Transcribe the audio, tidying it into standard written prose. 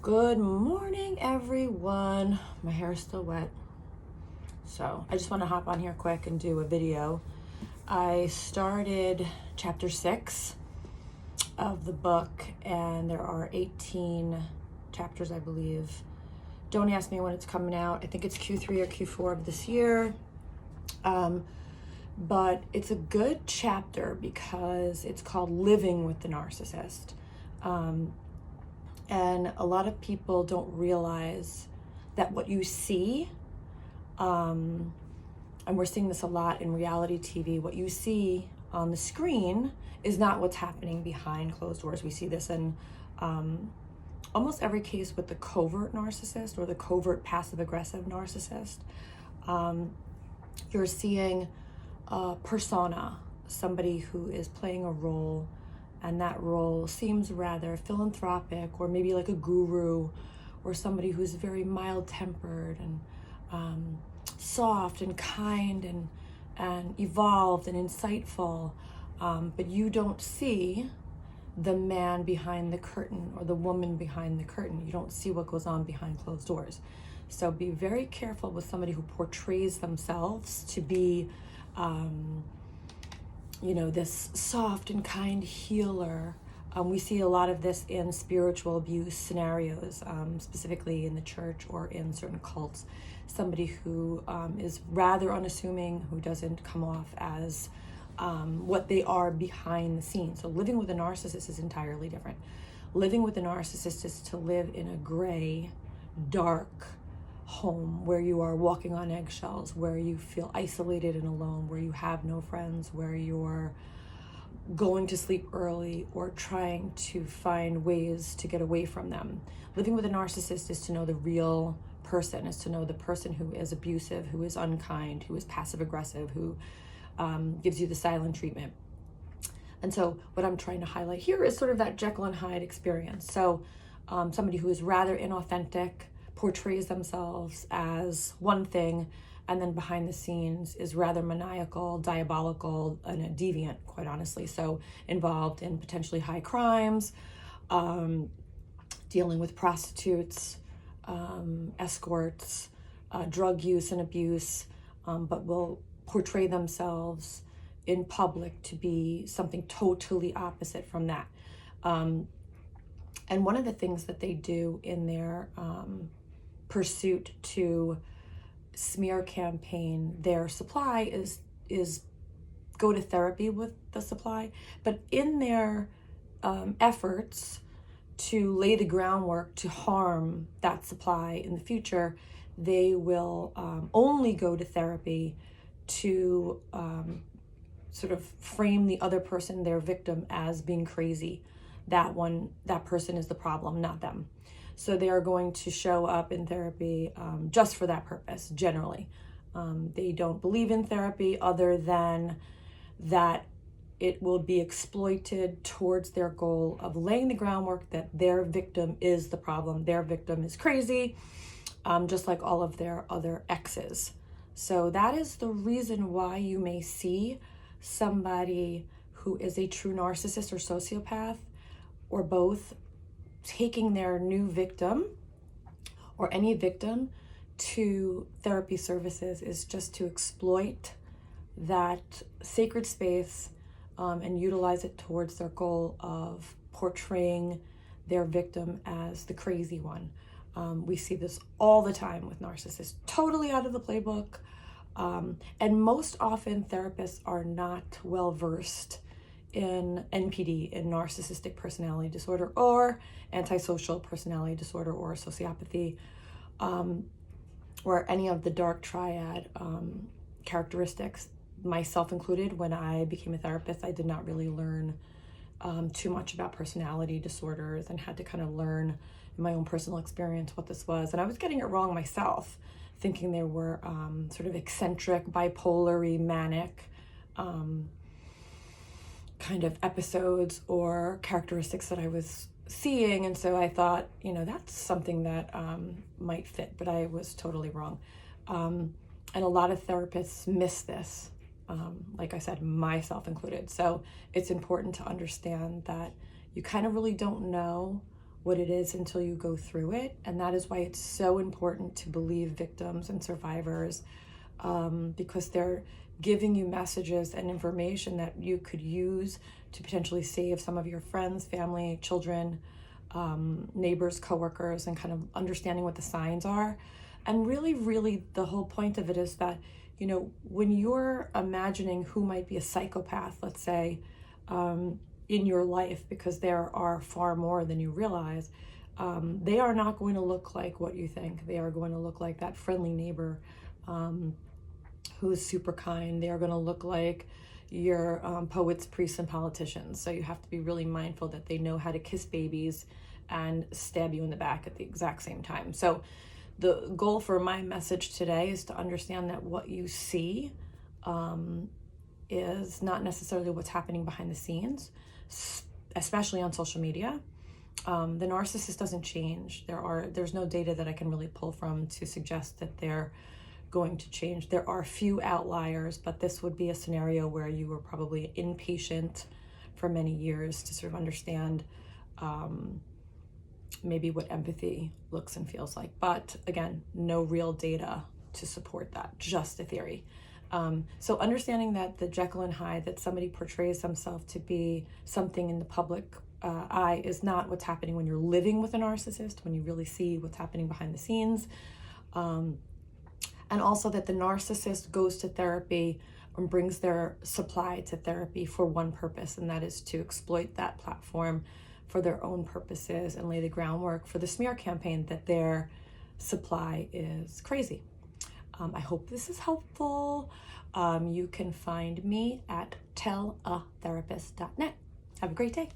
Good morning, everyone. My hair is still wet, so I just want to hop on here quick and do a video. I started chapter 6 of the book, and there are 18 chapters, I believe. Don't ask me when it's coming out. I think it's Q3 or Q4 of this year. But it's a good chapter because it's called Living with the Narcissist. And a lot of people don't realize that what you see, and we're seeing this a lot in reality TV, what you see on the screen is not what's happening behind closed doors. We see this in almost every case with the covert narcissist or the covert passive-aggressive narcissist. You're seeing a persona, somebody who is playing a role, and that role seems rather philanthropic or maybe like a guru or somebody who's very mild-tempered and soft and kind and evolved and insightful, but you don't see the man behind the curtain or the woman behind the curtain. You don't see what goes on behind closed doors. So be very careful with somebody who portrays themselves to be this soft and kind healer. We see a lot of this in spiritual abuse scenarios, specifically in the church or in certain cults. Somebody who is rather unassuming, who doesn't come off as what they are behind the scenes. So living with a narcissist is entirely different. Living with a narcissist is to live in a gray, dark home where you are walking on eggshells, where you feel isolated and alone, where you have no friends, where you're going to sleep early or trying to find ways to get away from them. Living with a narcissist is to know the real person, is to know the person who is abusive, who is unkind, who is passive aggressive, who gives you the silent treatment. And so what I'm trying to highlight here is sort of that Jekyll and Hyde experience. So somebody who is rather inauthentic, portrays themselves as one thing, and then behind the scenes is rather maniacal, diabolical, and a deviant, quite honestly. So involved in potentially high crimes, dealing with prostitutes, escorts, drug use and abuse, but will portray themselves in public to be something totally opposite from that. And one of the things that they do in their pursuit to smear campaign their supply is go to therapy with the supply, but in their efforts to lay the groundwork to harm that supply in the future, they will only go to therapy to sort of frame the other person, their victim, as being crazy. That person is the problem, not them. So they are going to show up in therapy just for that purpose, generally. They don't believe in therapy other than that it will be exploited towards their goal of laying the groundwork that their victim is the problem. Their victim is crazy, just like all of their other exes. So that is the reason why you may see somebody who is a true narcissist or sociopath, or both, taking their new victim or any victim to therapy services is just to exploit that sacred space and utilize it towards their goal of portraying their victim as the crazy one. We see this all the time with narcissists, totally out of the playbook. And most often therapists are not well versed in NPD, in narcissistic personality disorder, or antisocial personality disorder, or sociopathy, or any of the dark triad characteristics, myself included. When I became a therapist, I did not really learn too much about personality disorders, and had to kind of learn in my own personal experience what this was. And I was getting it wrong myself, thinking there were sort of eccentric, bipolar-y, manic kind of episodes or characteristics that I was seeing. And so I thought, that's something that might fit, but I was totally wrong. And a lot of therapists miss this, like I said, myself included. So it's important to understand that you kind of really don't know what it is until you go through it. And that is why it's so important to believe victims and survivors, because they're giving you messages and information that you could use to potentially save some of your friends, family, children, neighbors, coworkers, and kind of understanding what the signs are. And really, really, the whole point of it is that, you know, when you're imagining who might be a psychopath, let's say, in your life, because there are far more than you realize, they are not going to look like what you think. They are going to look like that friendly neighbor who is super kind. They are going to look like your poets, priests, and politicians. So you have to be really mindful that they know how to kiss babies and stab you in the back at the exact same time. So the goal for my message today is to understand that what you see is not necessarily what's happening behind the scenes, especially on social media. The narcissist doesn't change. There's no data that I can really pull from to suggest that they're going to change. There are few outliers, but this would be a scenario where you were probably inpatient for many years to sort of understand maybe what empathy looks and feels like. But again, no real data to support that, just a theory. So understanding that the Jekyll and Hyde, that somebody portrays themselves to be something in the public eye, is not what's happening when you're living with a narcissist, when you really see what's happening behind the scenes. And also that the narcissist goes to therapy and brings their supply to therapy for one purpose, and that is to exploit that platform for their own purposes and lay the groundwork for the smear campaign that their supply is crazy. I hope this is helpful. You can find me at tellatherapist.net. Have a great day.